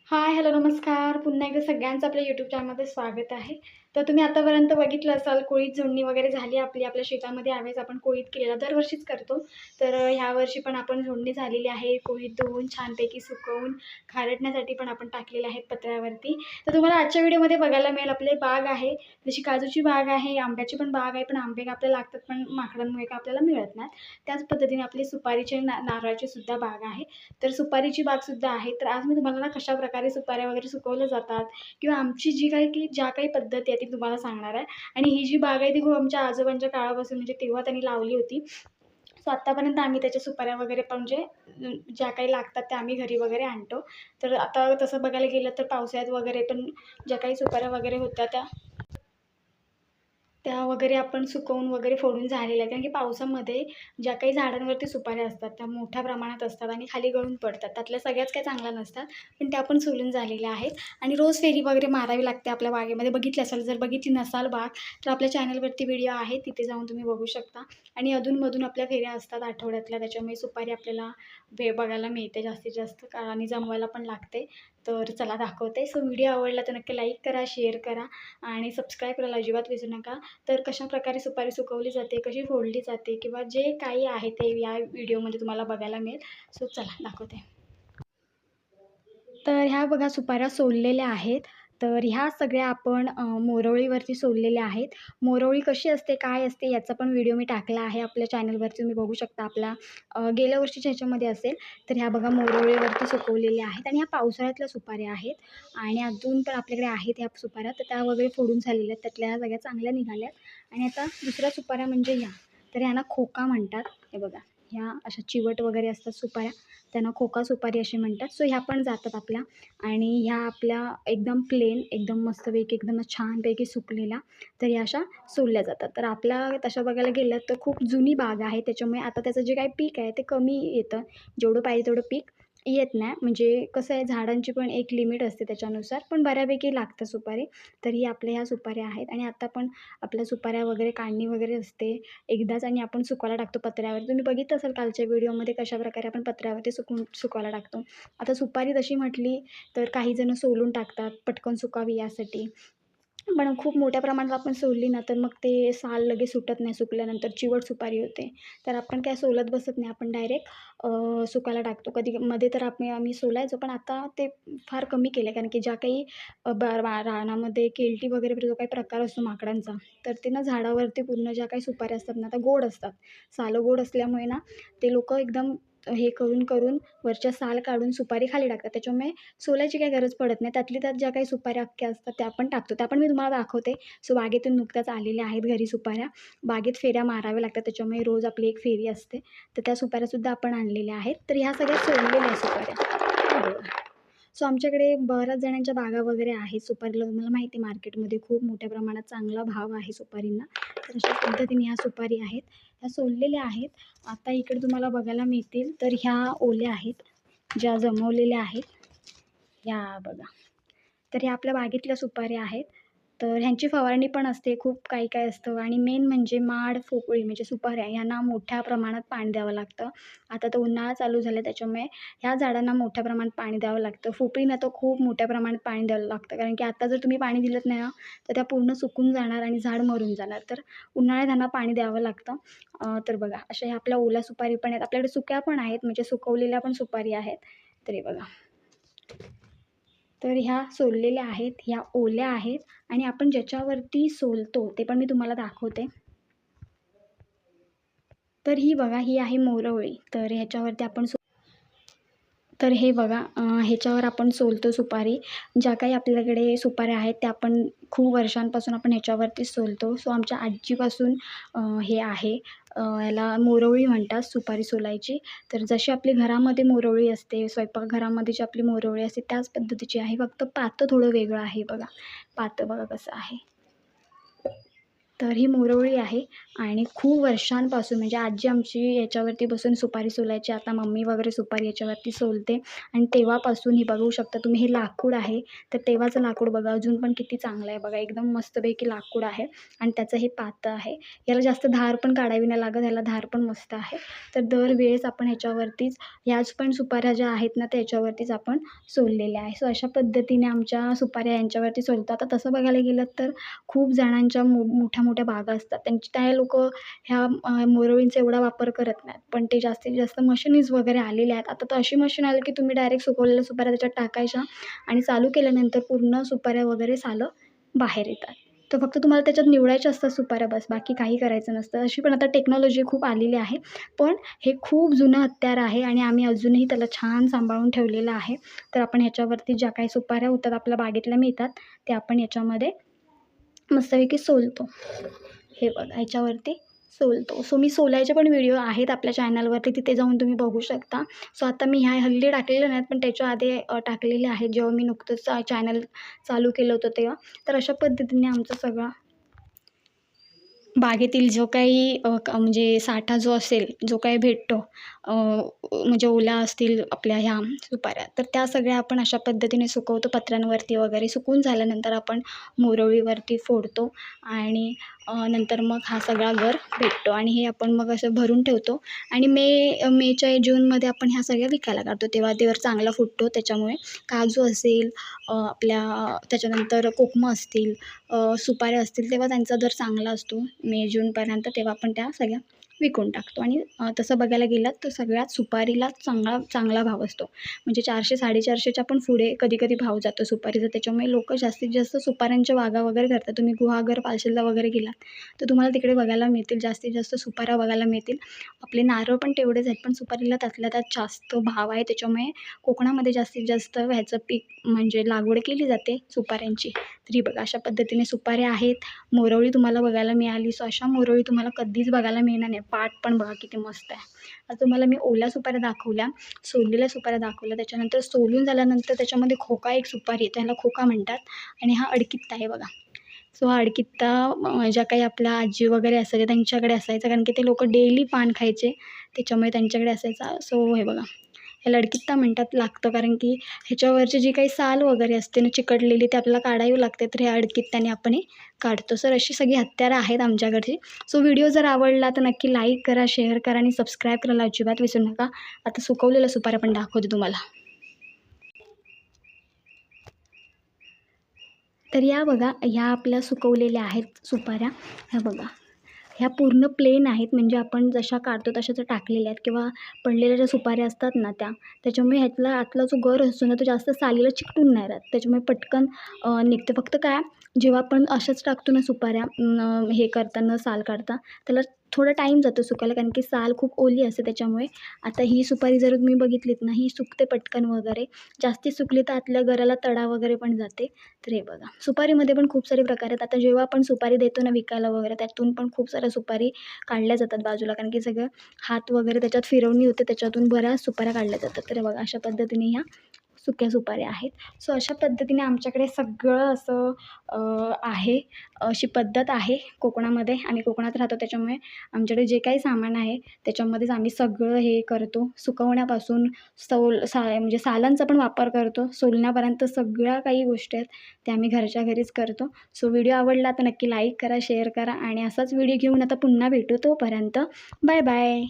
हाय, hello, नमस्कार. पुन्हा एकदा सगळ्यांचं आपल्या यूट्यूब चॅनलमध्ये स्वागत आहे. तर तुम्ही आतापर्यंत बघितलं असाल कोळीत जुळणी वगैरे झाली आपली. आपल्या शेतामध्ये यावेळेस आपण कोळीत केलेला दरवर्षीच करतो. तर ह्यावर्षी पण आपण जुळणी झालेली आहे. कोळीत धुवून छानपैकी सुकवून खारटण्यासाठी पण आपण टाकलेले आहेत पत्र्यावरती. तर तुम्हाला आजच्या व्हिडिओमध्ये बघायला मिळेल आपली बाग आहे. जशी काजूची बाग आहे, आंब्याची पण बाग आहे. पण आंबे आपल्याला लागतात, पण माकडांमुळे काय आपल्याला मिळत नाहीत. त्याच पद्धतीने आपली सुपारीची नारळाची सुद्धा बाग आहे. तर सुपारीची बागसुद्धा आहे. तर आज मी तुम्हाला ना कशाप्रकारे सुपाऱ्या वगैरे सुकवल्या जातात किंवा आमची ज्या काही पद्धती आहे ती तुम्हाला सांगणार आहे. आणि ही जी बाग आहे ती खूप आमच्या आजोबांच्या काळापासून म्हणजे तेव्हा त्यांनी लावली होती. सो आत्तापर्यंत आम्ही त्याच्या सुपाऱ्या वगैरे पण म्हणजे ज्या काही लागतात त्या आम्ही घरी वगैरे आणतो. तर आता तसं बघायला गेलं तर पावसाळ्यात वगैरे पण ज्या काही सुपाऱ्या वगैरे होत्या त्या वगैरे आपण सुकवून वगैरे फोडून झालेल्या आहेत. कारण की पावसामध्ये ज्या काही झाडांवरती सुपाऱ्या असतात त्या मोठ्या प्रमाणात असतात आणि खाली गळून पडतात. त्यातल्या सगळ्याच काही चांगल्या नसतात. पण त्या पण सोलून झालेल्या आहेत आणि रोज फेरी वगैरे मारावी लागते आपल्या बागेमध्ये. बघितली असाल, जर बघितली नसाल बाग तर आपल्या चॅनलवरती व्हिडिओ आहे, तिथे जाऊन तुम्ही बघू शकता. आणि अधूनमधून आपल्या फेऱ्या असतात आठवड्यातल्या, त्याच्यामुळे सुपारी आपल्याला बघायला मिळते जास्तीत जास्त आणि जमवायला पण लागते. तर चला दाखवते. सो व्हिडिओ आवडला तर नक्की लाईक करा, शेअर करा आणि सबस्क्राईब करायला अजिबात विसरू नका. तर कशाप्रकारे सुपारी सुकवली जाते, कशी फोडली जाते किंवा जे काही आहे ते या व्हिडिओमध्ये तुम्हाला बघायला मिळेल. सो चला दाखवते. तर ह्या बघा सुपाऱ्या सोललेल्या आहेत. तर ह्या सगळ्या आपण मोरवळीवरती सोललेल्या आहेत. मोरवळी कशी असते, काय असते याचा पण व्हिडिओ मी टाकला आहे आपल्या चॅनलवरती, तुम्ही बघू शकता. आपल्या गेल्या वर्षीच्या ह्याच्यामध्ये असेल. तर ह्या बघा मोरवळीवरती सुकवलेल्या आहेत आणि ह्या पावसाळ्यातल्या सुपाऱ्या आहेत. आणि अजून पण आपल्याकडे आहेत ह्या सुपाऱ्या, तर त्या वगैरे फोडून झालेल्या आहेत. त्यातल्या ह्या सगळ्या चांगल्या निघाल्या आहेत. आणि आता दुसऱ्या सुपाऱ्या म्हणजे ह्या. तर ह्यांना खोका म्हणतात. हे बघा, ह्या अशा चिवट वगैरे असतात सुपाऱ्या, त्यांना खोका सुपारी असे म्हणतात. सो ह्या पण जातात आपल्या. आणि ह्या आपल्या एकदम प्लेन, एकदम मस्तपैकी, एकदम छानपैकी सुकलेल्या, तर ह्या अशा सोलल्या जातात. तर आपल्या तशा बघायला गेलं तर खूप जुनी बाग आहे, त्याच्यामुळे आता त्याचं जे काही पीक आहे ते कमी येतं. जेवढं पाहिजे तेवढं पीक येत नाही. म्हणजे कसं आहे, झाडांची पण एक लिमिट असते त्याच्यानुसार, पण बऱ्यापैकी लागतं सुपारी. तर ही आपल्या ह्या सुपाऱ्या आहेत आणि आता पण आपल्या सुपाऱ्या वगैरे काढणी वगैरे असते एकदाच आणि आपण सुकवायला टाकतो पत्र्यावर. तुम्ही बघितलं असाल कालच्या व्हिडिओमध्ये कशाप्रकारे आपण पत्र्यावरती सुकवायला टाकतो. आता सुपारी तशी म्हटली तर काही जण सोलून टाकतात पटकन सुकावी यासाठी. पण खूप मोठ्या प्रमाणात आपण सोलली ना तर मग ते साल लगेच सुटत नाही, सुकल्यानंतर चिवट सुपारी होते. तर आपण काय सोलत बसत नाही, आपण डायरेक्ट सुकायला टाकतो. कधी मध्ये तर आम्ही सोलायचो, पण आता ते फार कमी केलं आहे. कारण की ज्या काही रानामध्ये केलटी वगैरे जो काही प्रकार असतो माकडांचा, तर ते ना झाडावरती पूर्ण ज्या काही सुपाऱ्या असतात ना त्या गोड असतात. सालं गोड असल्यामुळे ना ते लोकं एकदम हे करून करून वरच्या साल काढून सुपारी खाली टाकतात. त्याच्यामुळे सोलायची काही गरज पडत नाही. त्यातल्या त्यात ज्या काही सुपाऱ्या अख्ख्या असतात त्या आपण टाकतो. त्या पण मी तुम्हाला दाखवते. सो बागेतून नुकत्याच आलेल्या आहेत घरी सुपाऱ्या. बागेत फेऱ्या माराव्या लागतात, त्याच्यामुळे रोज आपली एक फेरी असते. तर त्या सुपाऱ्यासुद्धा आपण आणलेल्या आहेत. तर ह्या सगळ्या सोललेल्या सुपाऱ्या. हो. सो आमच्याकडे बऱ्याच जणांच्या बागा वगैरे आहेत सुपारीला. तुम्हाला माहिती आहे मार्केटमध्ये खूप मोठ्या प्रमाणात चांगला भाव आहे सुपारींना. तर अशा पद्धतीने ह्या सुपारी आहेत. ह्या सोललेल्या आहेत. आता इकडे तुम्हाला बघायला मिळतील तर ह्या ओल्या आहेत, ज्या जमवलेल्या आहेत. ह्या बघा. तर ह्या आपल्या बागेतल्या सुपाऱ्या आहेत. तर ह्यांची फवारणी पण असते, खूप काही काय असतं. आणि मेन म्हणजे माड, फोपळी म्हणजे सुपाऱ्या ह्यांना मोठ्या प्रमाणात पाणी द्यावं लागतं. आता तर उन्हाळा चालू झाला त्याच्यामुळे ह्या झाडांना मोठ्या प्रमाणात पाणी द्यावं लागतं. फोपळींना तर खूप मोठ्या प्रमाणात पाणी द्यावं लागतं. कारण की आता जर तुम्ही पाणी दिलंत नाही ना तर त्या पूर्ण सुकून जाणार आणि झाड मरून जाणार. तर उन्हाळ्यात ह्यांना पाणी द्यावं लागतं. तर बघा अशा ह्या आपल्या ओल्या सुपारी पण आहेत. आपल्याकडे सुक्या पण आहेत, म्हणजे सुकवलेल्या पण सुपारी आहेत. तर हे बघा. तर ह्या सोललेल्या आहेत, ह्या ओल्या आहेत आणि आपण ज्याच्यावरती सोलतो ते पण मी तुम्हाला दाखवते. तर ही बघा, ही आहे मोरवळी. तर ह्याच्यावरती आपण तर हे बघा, ह्याच्यावर आपण सोलतो सुपारी. ज्या काही आपल्याकडे सुपाऱ्या आहेत त्या आपण खूप वर्षांपासून आपण ह्याच्यावरती सोलतो. सो आमच्या आजीपासून हे आहे. याला मोरवळी म्हणतात सुपारी सोलायची. तर जशी आपली घरामध्ये मोरवळी असते, स्वयंपाकघरामध्ये जी आपली मोरवळी असते त्याच पद्धतीची आहे, फक्त पातं थोडं वेगळं आहे बघा. पातं बघा कसं आहे. तर ही मोरवळी आहे आणि खूप वर्षांपासून म्हणजे आजी आमची याच्यावरती बसून सुपारी सोलायची. आता मम्मी वगैरे सुपारी याच्यावरती सोलते आणि तेव्हापासून ही बघू शकता तुम्ही हे लाकूड आहे. तर तेव्हाचं लाकूड बघा अजून पण किती चांगलं आहे बघा. एकदम मस्तपैकी लाकूड आहे आणि त्याचं हे पातं आहे. याला जास्त धार पण काढावी नाही लागत. ह्याला धार पण मस्त आहे. तर दरवेळेस आपण ह्याच्यावरतीच ह्याच पण सुपाऱ्या ज्या आहेत ना त्याच्यावरतीच आपण सोललेल्या आहे. सो अशा पद्धतीने आमच्या सुपाऱ्या यांच्यावरती सोलतात. आता तसं बघायला गेलं तर खूप जणांच्या मोठ्या-मोठ्या बागा असतात. त्या लोकं ह्या मोरवळींचा एवढा वापर करत नाहीत. पण ते जास्तीत जास्त मशिनीज वगैरे आलेल्या आहेत. आता तर अशी मशीन आली की तुम्ही डायरेक्ट सुकवलेल्या सुपाऱ्या त्याच्यात टाकायच्या आणि चालू केल्यानंतर पूर्ण सुपाऱ्या वगैरे सालं बाहेर येतात. तर फक्त तुम्हाला त्याच्यात निवडायच्या असतात सुपाऱ्या बस, बाकी काही करायचं नसतं. अशी पण आता टेक्नॉलॉजी खूप आलेली आहे. पण हे खूप जुनं हत्यार आहे आणि आम्ही अजूनही त्याला छान सांभाळून ठेवलेलं आहे. तर आपण ह्याच्यावरती ज्या काही सुपाऱ्या होतात आपल्या बागेतल्या मिळतात, त्या आपण याच्यामध्ये मस्तपैकी सोलतो. हे बघा ह्याच्यावरती सोलतो. सो मी सोलायचे पण व्हिडिओ आहेत आपल्या चॅनलवरती, तिथे जाऊन तुम्ही बघू शकता. सो आता मी ह्या हल्ली टाकलेल्या नाहीत, पण त्याच्या आधी टाकलेले आहेत जेव्हा मी नुकतंच चॅनल चालू केलं होतं तेव्हा. तर अशा पद्धतीने आमचं सगळं बागेतील जो काही म्हणजे साठा जो असेल, जो काही भेटतो म्हणजे ओल्या असतील आपल्या ह्या सुपाऱ्या, तर त्या सगळ्या आपण अशा पद्धतीने सुकवतो पत्र्यांवरती वगैरे. सुकवून झाल्यानंतर आपण मोरवळीवरती फोडतो आणि नंतर मग हा सगळा गर भेटतो आणि हे आपण मग असं भरून ठेवतो आणि मेच्या जूनमध्ये आपण ह्या सगळ्या विकायला काढतो. तेव्हा ते वर चांगला फुटतो त्याच्यामुळे. काजू असेल आपल्या त्याच्यानंतर कोकमं असतील, सुपाऱ्या असतील तेव्हा त्यांचा दर चांगला असतो. मे जूनपर्यंत तेव्हा आपण त्या सगळ्या विकून टाकतो आणि तसं बघायला गेलात तर सगळ्यात सुपारीला चांगला चांगला भाव असतो. म्हणजे 400-450च्या पण पुढे कधी-कधी भाव जातो सुपारीचा. त्याच्यामुळे लोकं जास्तीत जास्त सुपाऱ्यांच्या बागा वगैरे करतात. तुम्ही गुहागर, पालशेजला वगैरे गेलात तर तुम्हाला तिकडे बघायला मिळतील. जास्तीत जास्त सुपाऱ्या बघायला मिळतील. आपले नारळ पण तेवढेच आहेत, पण सुपारीला त्यातल्या त्यात जास्त भाव आहे. त्याच्यामुळे कोकणामध्ये जास्तीत जास्त ह्याचं पीक म्हणजे लागवड केली जाते सुपाऱ्यांची. तर ही बघा अशा पद्धतीने सुपाऱ्या आहेत. मोरवळी तुम्हाला बघायला मिळाली. सो अशा मोरवळी तुम्हाला कधीच बघायला मिळणार नाही. पाट पण बघा किती मस्त आहे. आता तुम्हाला मी ओल्या सुपाऱ्या दाखवल्या, सोललेल्या सुपाऱ्या दाखवल्या. त्याच्यानंतर सोलून झाल्यानंतर त्याच्यामध्ये खोका एक सुपारी आहे, त्याला खोका म्हणतात आणि हा अडकित्ता आहे बघा. सो हा अडकित्ता ज्या काही आपल्या आजी वगैरे असायच्या त्यांच्याकडे असायचा, कारण की ते लोकं डेली पान खायचे, त्याच्यामुळे त्यांच्याकडे असायचा. सो हे बघा ह्याला अडकित्ता म्हणतात लागतं, कारण की ह्याच्यावरची जी काही साल वगैरे असते ना चिकटलेली ते आपल्याला काढावी लागते. तर ह्या अडकित्त्याने आपण हे काढतो. सर अशी सगळी हत्यारं आहेत आमच्याकडची. सो व्हिडिओ जर आवडला तर नक्की लाईक करा, शेअर करा आणि सबस्क्राईब करायला अजिबात विसरू नका. आता सुकवलेल्या सुपाऱ्या पण दाखवते तुम्हाला. तर या बघा ह्या आपल्या सुकवलेल्या आहेत सुपाऱ्या. ह्या बघा. ह्या पूर्ण प्लेन आहेत, म्हणजे आपण जशा काढतो तशाच टाकलेल्या आहेत किंवा पडलेल्या ज्या सुपाऱ्या असतात ना त्याच्यामुळे ह्यातला आतला जो गर असतो ना तो जास्त सालीला चिकटून नाही राहत. त्याच्यामुळे पटकन निघते. फक्त काय जेव्हा आपण अशाच टाकतो ना सुपाऱ्या हे करताना साल काढता त्याला थोडा टाईम जातो सुकायला, कारण की साल खूप ओली असते त्याच्यामुळे. आता ही सुपारी जर तुम्ही बघितलीत ना ही सुकते पटकन वगैरे. जास्ती सुकली तर आतल्या गराला तडा वगैरे पण जाते. तर हे बघा सुपारीमध्ये पण खूप सारे प्रकार आहेत. आता जेव्हा आपण सुपारी देतो ना विकायला वगैरे त्यातून पण खूप साऱ्या सुपारी काढल्या जातात बाजूला, कारण की सगळं हात वगैरे त्याच्यात फिरवणी होते, त्याच्यातून बऱ्याच सुपाऱ्या काढल्या जातात. तर हे बघा अशा पद्धतीने ह्या सुक्या सुपाऱ्या आहेत. सो अशा पद्धतीने आमच्याकडे सगळं असं आहे. अशी पद्धत आहे कोकणामध्ये. आम्ही कोकणात राहतो त्याच्यामुळे आमच्याकडे जे काही सामान आहे त्याच्यामध्येच आम्ही सगळं हे करतो. सुकवण्यापासून म्हणजे सालांचा पण वापर करतो. सोलण्यापर्यंत सगळ्या काही गोष्टी आहेत त्या आम्ही घरच्या घरीच करतो. सो व्हिडिओ आवडला तर नक्की लाईक करा, शेअर करा आणि असाच व्हिडिओ घेऊन आता पुन्हा भेटू. तोपर्यंत बाय बाय.